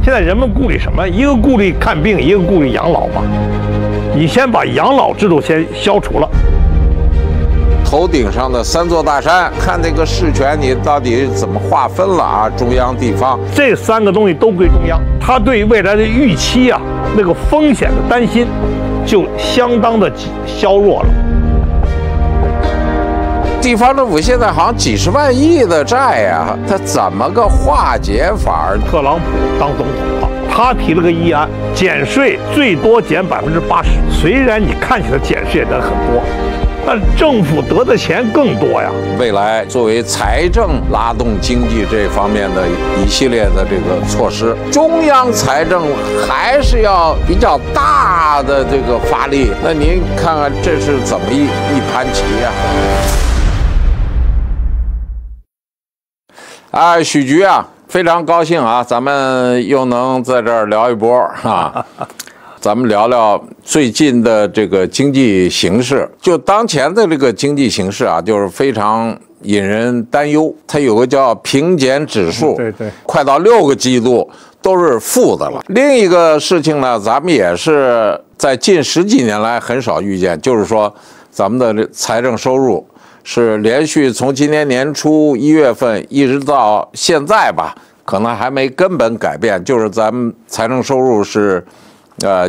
现在人们顾虑什么？一个顾虑看病，一个顾虑养老嘛。你先把养老制度先消除了。头顶上的3座大山，看这个事权你到底怎么划分了啊？中央、地方，这3个东西都归中央，他对未来的预期啊，那个风险的担心，就相当的削弱了。地方政府现在好像几十万亿的债呀，他怎么个化解法？特朗普当总统了，他提了个议案，减税最多减80%。虽然你看起来减税也得很多，但政府得的钱更多呀。未来作为财政拉动经济这方面的一系列的这个措施，中央财政还是要比较大的这个发力。那您看看这是怎么一盘棋呀？啊，许局啊，非常高兴啊，咱们又能在这儿聊一波啊。咱们聊聊最近的这个经济形势。就当前的这个经济形势啊，就是非常引人担忧。它有个叫平减指数，对，快到6个季度都是负的了。另一个事情呢，咱们也是在近10几年来很少遇见，就是说咱们的财政收入是连续从今年年初1月份一直到现在吧，可能还没根本改变，就是咱们财政收入是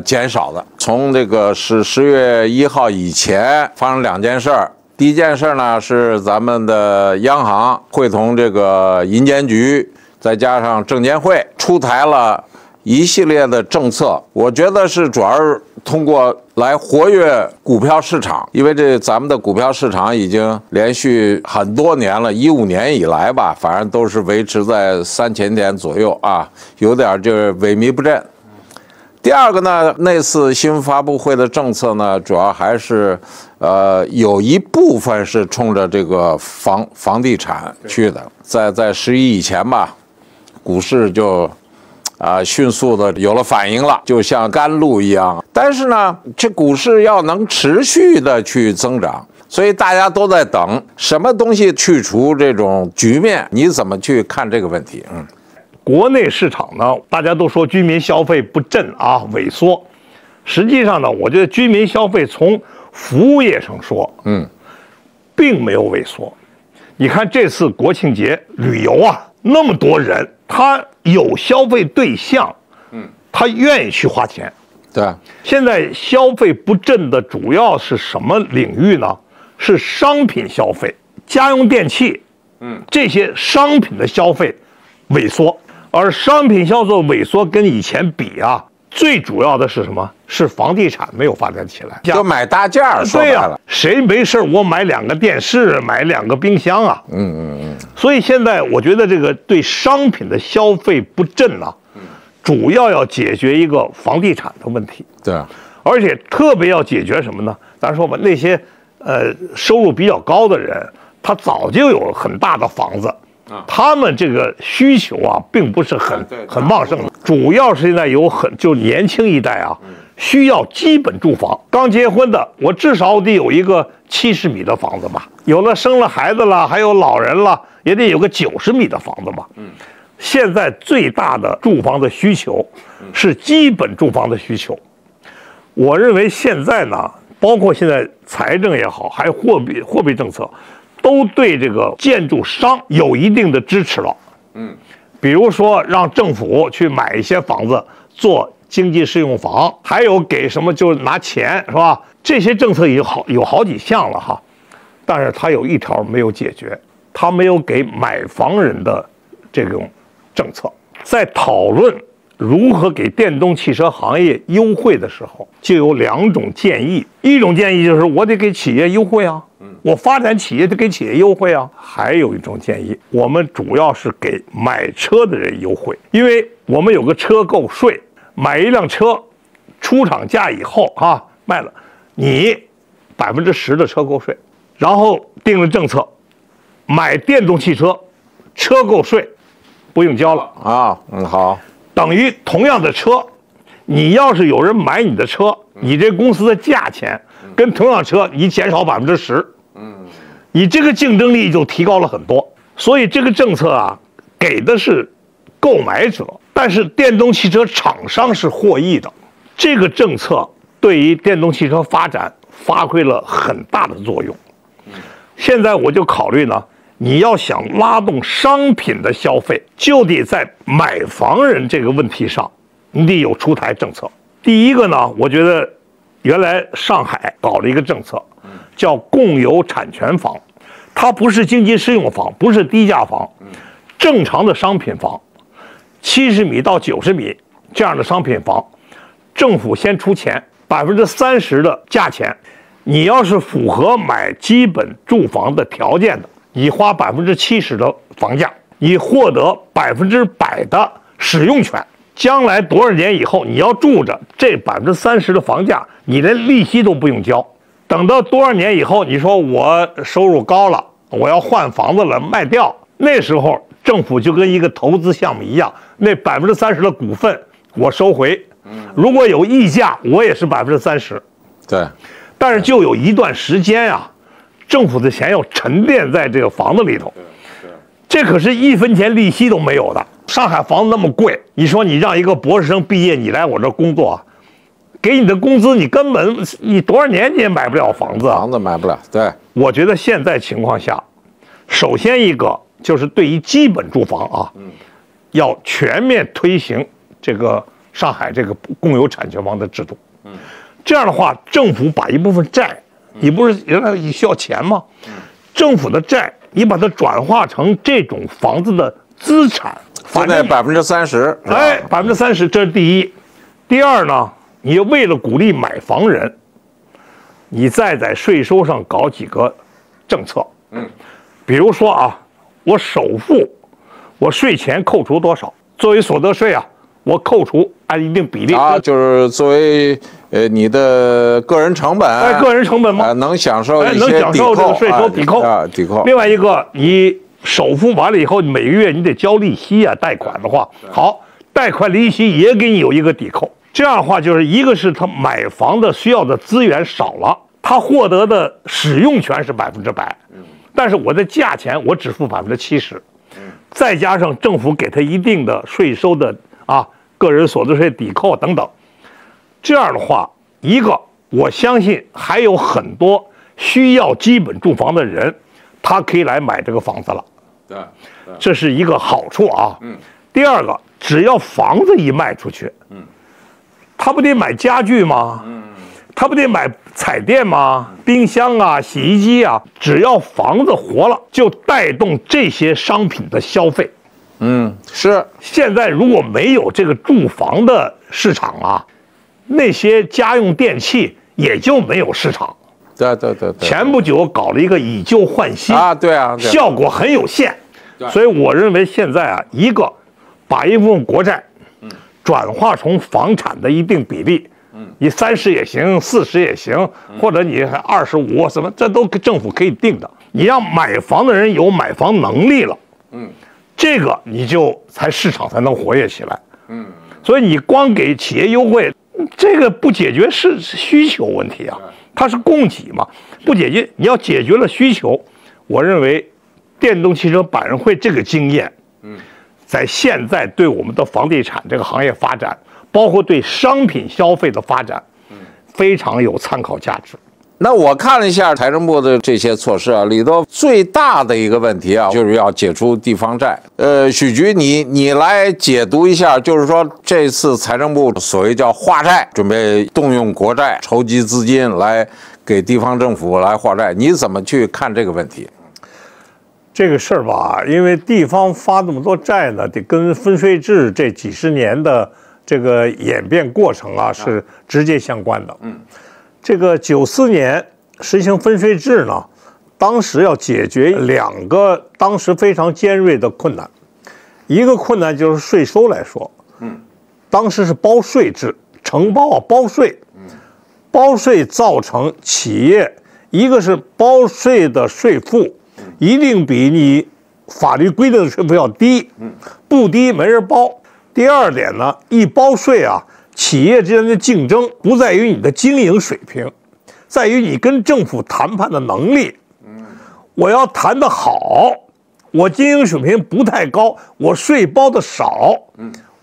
减少的。从这个是10月1号以前发生2件事儿。第一件事呢是咱们的央行会同这个银监局再加上证监会出台了一系列的政策，我觉得是主要是通过来活跃股票市场，因为这咱们的股票市场已经连续很多年了，15年以来吧，反正都是维持在3000点左右啊，有点就是萎靡不振。第二个呢，那次新闻发布会的政策呢，主要还是有一部分是冲着这个房地产去的，在11以前吧，股市就迅速的有了反应了，就像甘露一样。但是呢，这股市要能持续的去增长，所以大家都在等什么东西去除这种局面。你怎么去看这个问题？国内市场呢，大家都说居民消费不振啊，萎缩。实际上呢，我觉得居民消费从服务业上说，并没有萎缩。你看这次国庆节旅游啊，那么多人，他有消费对象，他愿意去花钱。对，现在消费不振的主要是什么领域呢？是商品消费、家用电器，这些商品的消费萎缩。而商品销售萎缩跟以前比啊，最主要的是什么？是房地产没有发展起来，就买大件儿。对呀，谁没事我买2个电视，买2个冰箱啊？所以现在我觉得这个对商品的消费不振啊，主要解决一个房地产的问题。对，而且特别要解决什么呢？咱说吧，那些收入比较高的人，他早就有很大的房子。他们这个需求啊，并不是很旺盛的，主要是现在就年轻一代啊，需要基本住房。刚结婚的，我至少得有一个70米的房子吧，有了生了孩子了，还有老人了，也得有个90米的房子吧。现在最大的住房的需求是基本住房的需求。我认为现在呢，包括现在财政也好，还有货币政策，都对这个建筑商有一定的支持了。比如说让政府去买一些房子做经济适用房，还有给什么就是拿钱，是吧？这些政策有好几项了哈，但是它有一条没有解决，它没有给买房人的这种政策。在讨论如何给电动汽车行业优惠的时候，就有2种建议。一种建议就是我得给企业优惠啊，我发展企业得给企业优惠啊。还有一种建议，我们主要是给买车的人优惠，因为我们有个车购税，买一辆车出厂价以后啊卖了，你10%的车购税，然后定了政策，买电动汽车车购税不用交了啊。好。等于同样的车，你要是有人买你的车，你这公司的价钱跟同样车你减少10%，你这个竞争力就提高了很多。所以这个政策啊，给的是购买者，但是电动汽车厂商是获益的，这个政策对于电动汽车发展发挥了很大的作用。现在我就考虑呢，你要想拉动商品的消费，就得在买房人这个问题上，你得有出台政策。第一个呢，我觉得原来上海搞了一个政策，叫共有产权房，它不是经济适用房，不是低价房，正常的商品房，70米到90米这样的商品房，政府先出钱，30%的价钱，你要是符合买基本住房的条件的，你花70%的房价，你获得100%的使用权。将来多少年以后，你要住着这30%的房价，你连利息都不用交。等到多少年以后，你说我收入高了，我要换房子了，卖掉，那时候政府就跟一个投资项目一样，那30%的股份我收回，如果有溢价，我也是30%。对，但是就有一段时间啊，政府的钱要沉淀在这个房子里头，这可是1分钱利息都没有的。上海房子那么贵，你说你让一个博士生毕业，你来我这工作，给你的工资，你根本你多少年你也买不了房子啊，房子买不了。对，我觉得现在情况下，首先一个就是对于基本住房啊，要全面推行这个上海这个共有产权房的制度。这样的话，政府把一部分债，你不是原来需要钱吗？政府的债，你把它转化成这种房子的资产。现在30%，哎，30%，这是第一。第二呢，你为了鼓励买房人，你再在税收上搞几个政策。比如说啊，我首付，我税前扣除多少？作为所得税啊，我扣除按一定比例啊，就是作为你的个人成本，个人成本吗？能享受一些能享受这个税收抵扣啊，抵扣。另外一个，你首付完了以后，你每个月你得交利息啊，贷款的话，好，贷款利息也给你有一个抵扣。这样的话，就是一个是他买房的需要的资源少了，他获得的使用权是100%，但是我的价钱我只付70%，再加上政府给他一定的税收的个人所得税抵扣等等。这样的话，一个我相信还有很多需要基本住房的人，他可以来买这个房子了。对，这是一个好处啊。第二个，只要房子一卖出去，他不得买家具吗？他不得买彩电吗？冰箱啊，洗衣机啊，只要房子活了，就带动这些商品的消费。是。现在如果没有这个住房的市场啊，那些家用电器也就没有市场。对。前不久搞了一个以旧换新啊，对啊，效果很有限。所以我认为现在啊，一个把一部分国债转化成房产的一定比例，你30也行，40也行，或者你25什么，这都政府可以定的。你让买房的人有买房能力了，这个你就市场才能活跃起来。所以你光给企业优惠，这个不解决是需求问题啊，它是供给嘛，不解决。你要解决了需求，我认为电动汽车百人汇这个经验，在现在对我们的房地产这个行业发展，包括对商品消费的发展，非常有参考价值。那我看了一下财政部的这些措施啊，里头最大的一个问题啊，就是要解除地方债。许局，你来解读一下，就是说这次财政部所谓叫化债，准备动用国债筹集资金来给地方政府来化债，你怎么去看这个问题？这个事儿吧，因为地方发那么多债呢，得跟分税制这几十年的这个演变过程啊是直接相关的。这个94年实行分税制呢，当时要解决2个当时非常尖锐的困难，一个困难就是税收来说，当时是包税制，承包包税，包税造成企业一个是包税的税负一定比你法律规定的税负要低，不低没人包。第二点呢，一包税啊，企业之间的竞争不在于你的经营水平，在于你跟政府谈判的能力。我要谈得好，我经营水平不太高，我税包的少，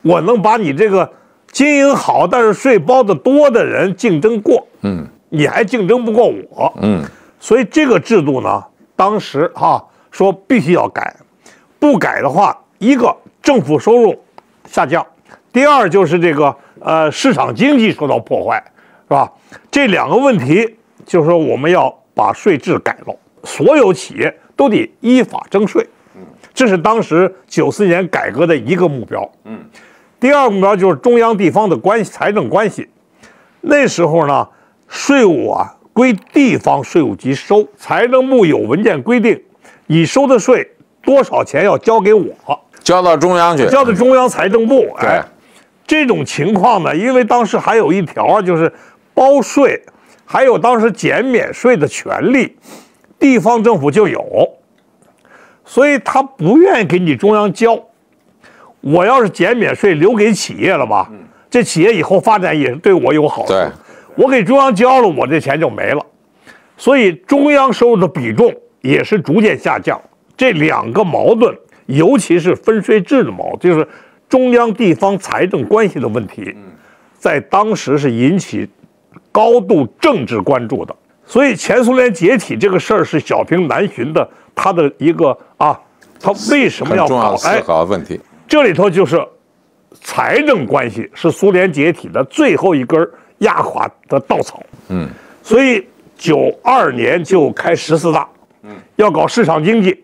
我能把你这个经营好但是税包的多的人竞争过，你还竞争不过我，所以这个制度呢，当时说必须要改，不改的话，一个政府收入下降，第二就是这个市场经济受到破坏，是吧？这两个问题就是说我们要把税制改了，所有企业都得依法征税，这是当时94年改革的一个目标。第二个目标就是中央地方的关系，财政关系。那时候呢，税务归地方税务局收，财政部有文件规定，你收的税多少钱要交给我，交到中央去，交到中央财政部。这种情况呢，因为当时还有一条就是包税，还有当时减免税的权利，地方政府就有，所以他不愿意给你中央交。我要是减免税留给企业了吧，这企业以后发展也对我有好处。我给中央交了，我这钱就没了，所以中央收入的比重也是逐渐下降。这两个矛盾，尤其是分税制的矛盾，就是中央地方财政关系的问题，在当时是引起高度政治关注的。所以前苏联解体这个事儿是小平南巡的他的一个他为什么要搞思考问题？这里头就是财政关系是苏联解体的最后一根压垮的稻草。所以92年就开14大，要搞市场经济。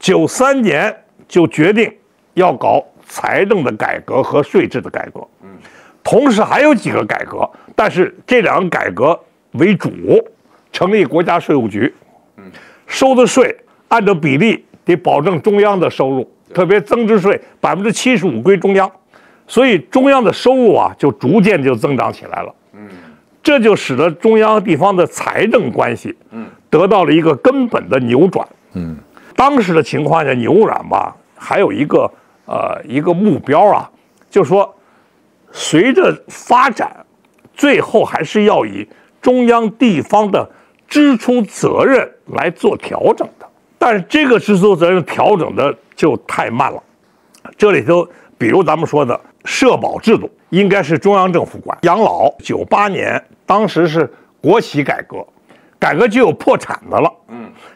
93年就决定要搞财政的改革和税制的改革。同时还有几个改革，但是这两个改革为主，成立国家税务局，收的税按照比例得保证中央的收入。特别增值税75%归中央，所以中央的收入就逐渐就增长起来了。这就使得中央地方的财政关系得到了一个根本的扭转。当时的情况下扭转吧，还有一个目标就是说随着发展，最后还是要以中央地方的支出责任来做调整的。但是这个支出责任调整的就太慢了，这里头比如咱们说的社保制度应该是中央政府管，养老98年当时是国企改革，改革就有破产的了。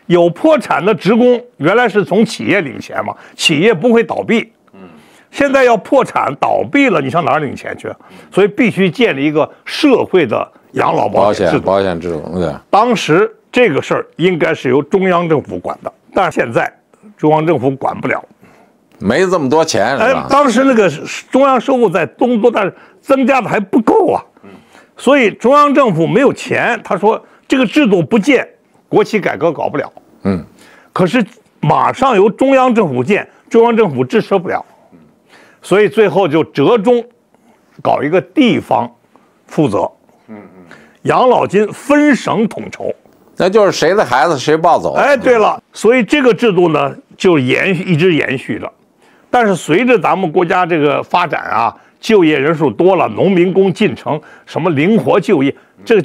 有破产的职工原来是从企业领钱嘛，企业不会倒闭。现在要破产倒闭了，你上哪儿领钱去？所以必须建立一个社会的养老保险制度。保险制度，对。当时这个事儿应该是由中央政府管的，但是现在中央政府管不了，没这么多钱，是吧？当时那个中央收入在增多，但是增加的还不够啊。所以中央政府没有钱，他说这个制度不建，国企改革搞不了。可是马上由中央政府建，中央政府支持不了，所以最后就折中搞一个地方负责，养老金分省统筹。那就是谁的孩子谁抱走。对了，所以这个制度呢就一直延续着。但是随着咱们国家这个发展就业人数多了，农民工进城，什么灵活就业，这个